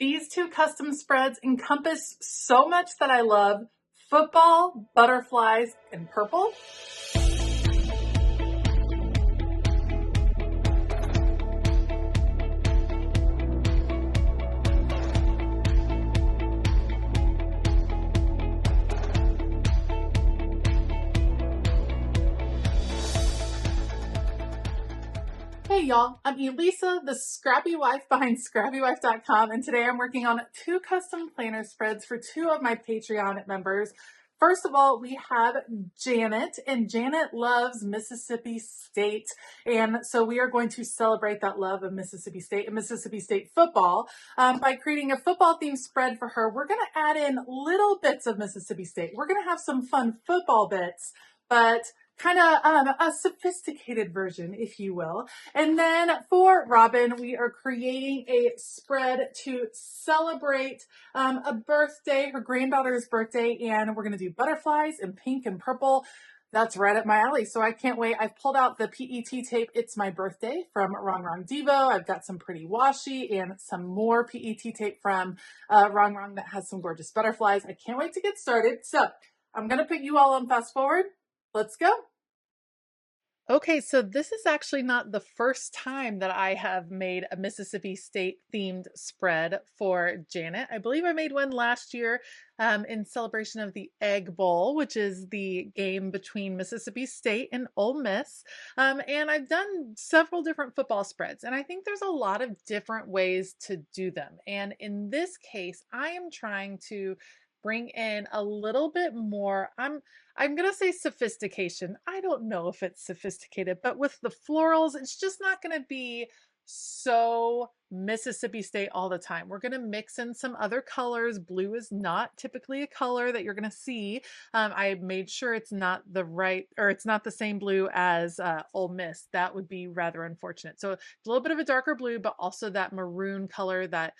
These two custom spreads encompass so much that I love: football, butterflies, and purple. Hey y'all, I'm Elisa, the scrappy wife behind ScrappyWife.com, and today I'm working on two custom planner spreads for two of my Patreon members. First of all, we have Janet, and Janet loves Mississippi State, and so we are going to celebrate that love of Mississippi State and Mississippi State football by creating a football-themed spread for her. We're going to add in little bits of Mississippi State. We're going to have some fun football bits, but kind of a sophisticated version, if you will. And then for Robin, we are creating a spread to celebrate a birthday, her granddaughter's birthday, and we're going to do butterflies in pink and purple. That's right up my alley, so I can't wait. I've pulled out the PET tape, It's My Birthday, from Wrong Wrong Devo. I've got some pretty washi and some more PET tape from Wrong Wrong that has some gorgeous butterflies. I can't wait to get started. So I'm going to put you all on fast forward. Let's go. Okay, so this is actually not the first time that I have made a Mississippi State themed spread for Janet. I believe I made one last year in celebration of the Egg Bowl, which is the game between Mississippi State and Ole Miss. And I've done several different football spreads, and I think there's a lot of different ways to do them. And in this case, I am trying to bring in a little bit more, I'm going to say sophistication. I don't know if it's sophisticated, but with the florals, it's just not going to be so Mississippi State all the time. We're going to mix in some other colors. Blue is not typically a color that you're going to see. I made sure it's not it's not the same blue as Ole Miss. That would be rather unfortunate. So a little bit of a darker blue, but also that maroon color that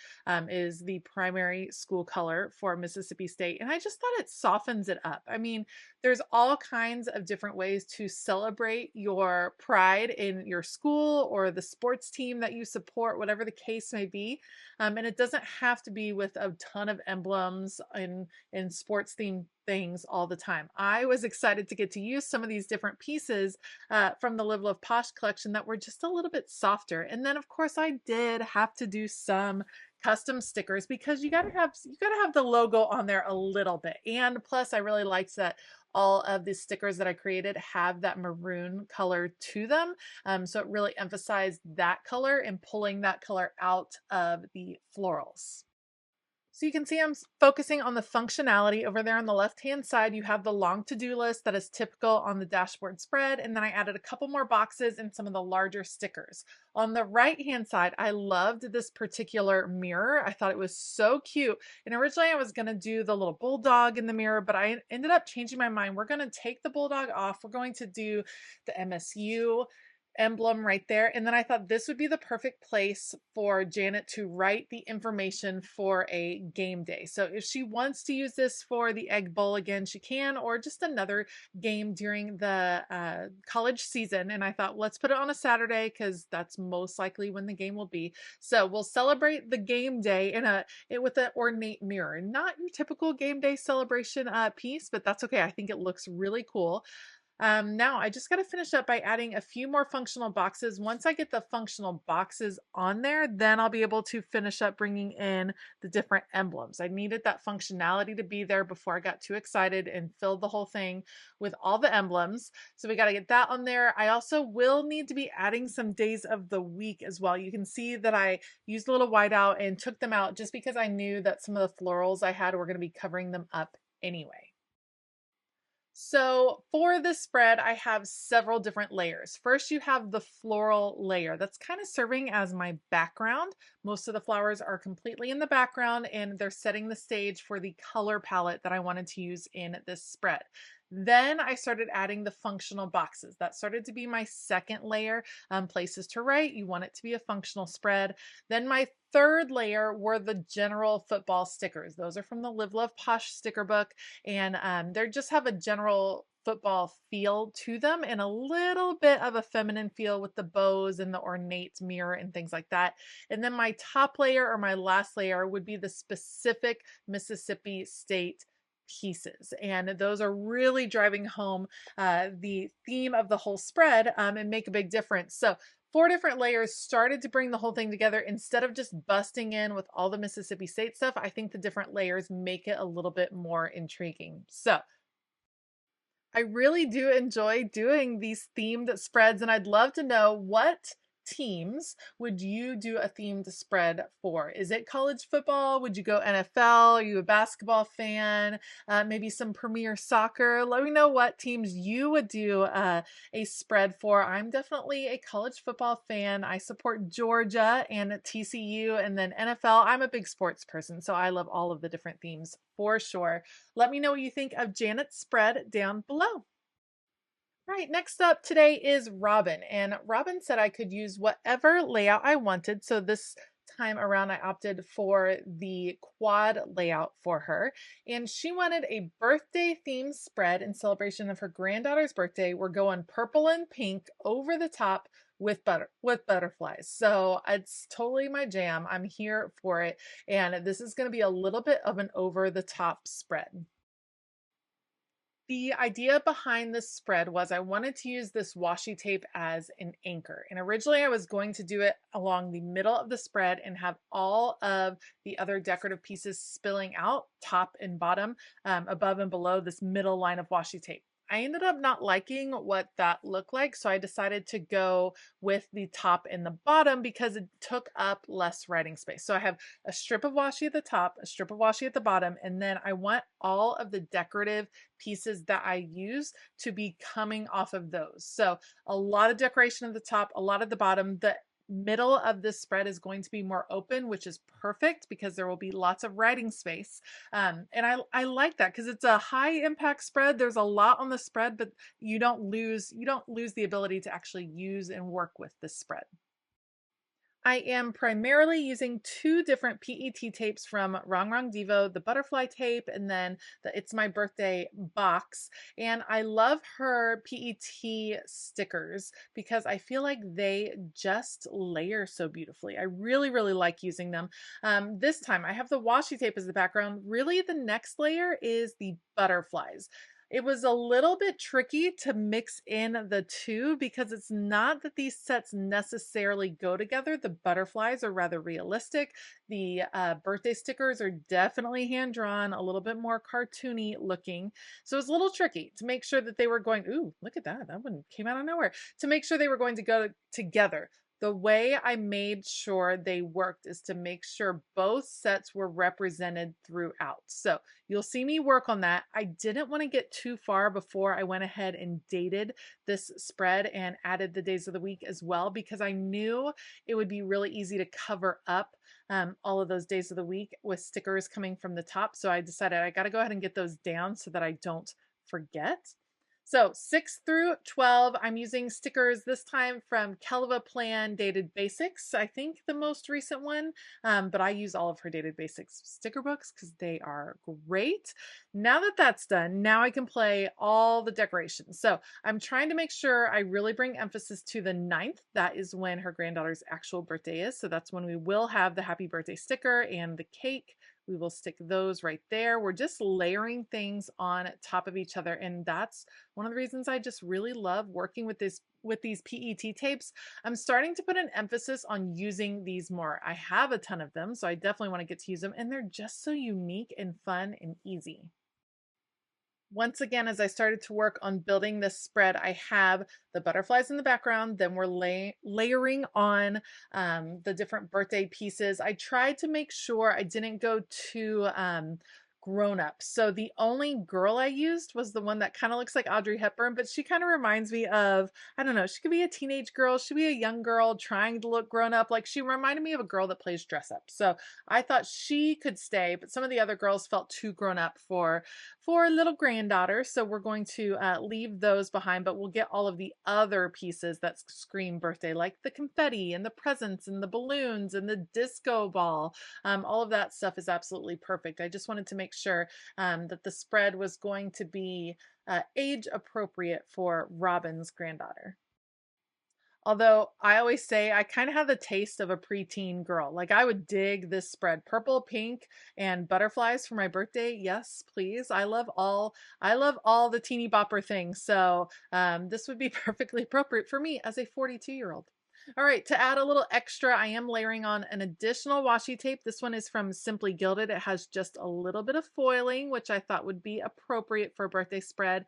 is the primary school color for Mississippi State. And I just thought it softens it up. I mean, there's all kinds of different ways to celebrate your pride in your school or the sports team that you support, whatever the case may be. And it doesn't have to be with a ton of emblems in sports themed things all the time. I was excited to get to use some of these different pieces from the Live Love Posh collection that were just a little bit softer. And then of course I did have to do some custom stickers because you gotta have the logo on there a little bit. And plus I really liked that all of the stickers that I created have that maroon color to them. So it really emphasized that color and pulling that color out of the florals. So you can see I'm focusing on the functionality. Over there on the left-hand side, you have the long to-do list that is typical on the dashboard spread. And then I added a couple more boxes and some of the larger stickers. On the right-hand side, I loved this particular mirror. I thought it was so cute. And originally I was going to do the little bulldog in the mirror, but I ended up changing my mind. We're going to take the bulldog off. We're going to do the MSU emblem right there. And then I thought this would be the perfect place for Janet to write the information for a game day. So if she wants to use this for the Egg Bowl again, she can, or just another game during the college season. And I thought, let's put it on a Saturday because that's most likely when the game will be. So we'll celebrate the game day with an ornate mirror. Not your typical game day celebration piece, but that's okay. I think it looks really cool. Now I just got to finish up by adding a few more functional boxes. Once I get the functional boxes on there, then I'll be able to finish up bringing in the different emblems. I needed that functionality to be there before I got too excited and filled the whole thing with all the emblems. So we got to get that on there. I also will need to be adding some days of the week as well. You can see that I used a little whiteout and took them out just because I knew that some of the florals I had were going to be covering them up anyway. So for this spread, I have several different layers. First, you have the floral layer. That's kind of serving as my background. Most of the flowers are completely in the background and they're setting the stage for the color palette that I wanted to use in this spread. Then I started adding the functional boxes. That started to be my second layer, places to write. You want it to be a functional spread. Then my third layer were the general football stickers. Those are from the Live Love Posh sticker book, and they just have a general football feel to them and a little bit of a feminine feel with the bows and the ornate mirror and things like that. And then my top layer or my last layer would be the specific Mississippi State pieces. And those are really driving home the theme of the whole spread and make a big difference. So 4 different layers started to bring the whole thing together. Instead of just busting in with all the Mississippi State stuff, I think the different layers make it a little bit more intriguing. So I really do enjoy doing these themed spreads, and I'd love to know what teams would you do a themed spread for? Is it college football? Would you go NFL? Are you a basketball fan? Maybe some Premier Soccer? Let me know what teams you would do a spread for. I'm definitely a college football fan. I support Georgia and TCU, and then NFL. I'm a big sports person, so I love all of the different themes for sure. Let me know what you think of Janet's spread down below. Right, next up today is Robin, and Robin said I could use whatever layout I wanted. So this time around, I opted for the quad layout for her, and she wanted a birthday themed spread in celebration of her granddaughter's birthday. We're going purple and pink over the top with butterflies. So it's totally my jam. I'm here for it, and this is going to be a little bit of an over the top spread. The idea behind this spread was I wanted to use this washi tape as an anchor. And originally I was going to do it along the middle of the spread and have all of the other decorative pieces spilling out, top and bottom, above and below this middle line of washi tape. I ended up not liking what that looked like, so I decided to go with the top and the bottom because it took up less writing space. So I have a strip of washi at the top, a strip of washi at the bottom, and then I want all of the decorative pieces that I use to be coming off of those. So a lot of decoration at the top, a lot at the bottom. The middle of this spread is going to be more open, which is perfect because there will be lots of writing space. And I like that because it's a high impact spread. There's a lot on the spread, but you don't lose the ability to actually use and work with this spread. I am primarily using 2 different PET tapes from Wrong Wrong Devo, the butterfly tape, and then the It's My Birthday box. And I love her PET stickers because I feel like they just layer so beautifully. I really, really like using them. This time I have the washi tape as the background. Really, the next layer is the butterflies. It was a little bit tricky to mix in the two because it's not that these sets necessarily go together. The butterflies are rather realistic. The birthday stickers are definitely hand-drawn, a little bit more cartoony looking. So it's a little tricky to make sure that they were going, ooh, look at that. That one came out of nowhere. To make sure they were going to go together. The way I made sure they worked is to make sure both sets were represented throughout. So you'll see me work on that. I didn't want to get too far before I went ahead and dated this spread and added the days of the week as well, because I knew it would be really easy to cover up all of those days of the week with stickers coming from the top. So I decided I got to go ahead and get those down so that I don't forget. So 6 through 12, I'm using stickers this time from Kelva Plan Dated Basics, I think the most recent one, but I use all of her Dated Basics sticker books because they are great. Now that that's done, now I can play all the decorations. So I'm trying to make sure I really bring emphasis to the 9th. That is when her granddaughter's actual birthday is. So that's when we will have the happy birthday sticker and the cake. We will stick those right there. We're just layering things on top of each other. And that's one of the reasons I just really love working with these PET tapes. I'm starting to put an emphasis on using these more. I have a ton of them, so I definitely want to get to use them. And they're just so unique and fun and easy. Once again, as I started to work on building this spread, I have the butterflies in the background, then we're layering on the different birthday pieces. I tried to make sure I didn't go too grown up. So the only girl I used was the one that kind of looks like Audrey Hepburn, but she kind of reminds me of, I don't know, she could be a teenage girl, she could be a young girl trying to look grown up. Like, she reminded me of a girl that plays dress up. So I thought she could stay, but some of the other girls felt too grown up for little granddaughter. So we're going to leave those behind, but we'll get all of the other pieces that scream birthday, like the confetti and the presents and the balloons and the disco ball. All of that stuff is absolutely perfect. I just wanted to make sure that the spread was going to be age appropriate for Robin's granddaughter. Although I always say I kind of have the taste of a preteen girl. Like I would dig this spread. Purple, pink, and butterflies for my birthday. Yes, please. I love all the teeny bopper things. So this would be perfectly appropriate for me as a 42-year-old. All right, to add a little extra, I am layering on an additional washi tape. This one is from Simply Gilded. It has just a little bit of foiling, which I thought would be appropriate for a birthday spread.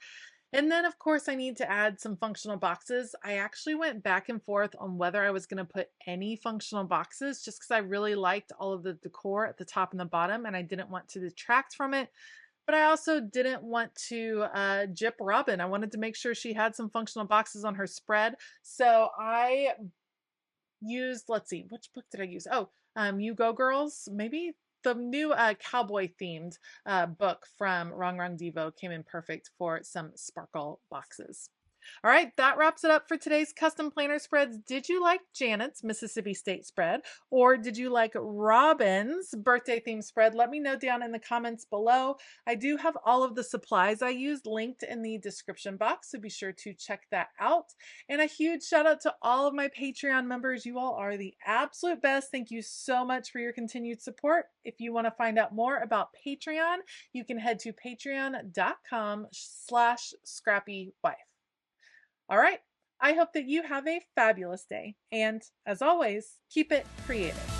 And then, of course, I need to add some functional boxes. I actually went back and forth on whether I was going to put any functional boxes just because I really liked all of the decor at the top and the bottom, and I didn't want to detract from it. But I also didn't want to gyp Robin. I wanted to make sure she had some functional boxes on her spread. So I used, let's see, which book did I use? Oh, You Go Girls, maybe the new cowboy themed book from Wrong Wrong Devo came in perfect for some sparkle boxes. All right, that wraps it up for today's custom planner spreads. Did you like Janet's Mississippi State spread, or did you like Robin's birthday theme spread? Let me know down in the comments below. I do have all of the supplies I used linked in the description box, so be sure to check that out. And a huge shout out to all of my Patreon members. You all are the absolute best. Thank you so much for your continued support. If you want to find out more about Patreon, you can head to patreon.com/ScrappyWife. All right, I hope that you have a fabulous day, and as always, keep it creative.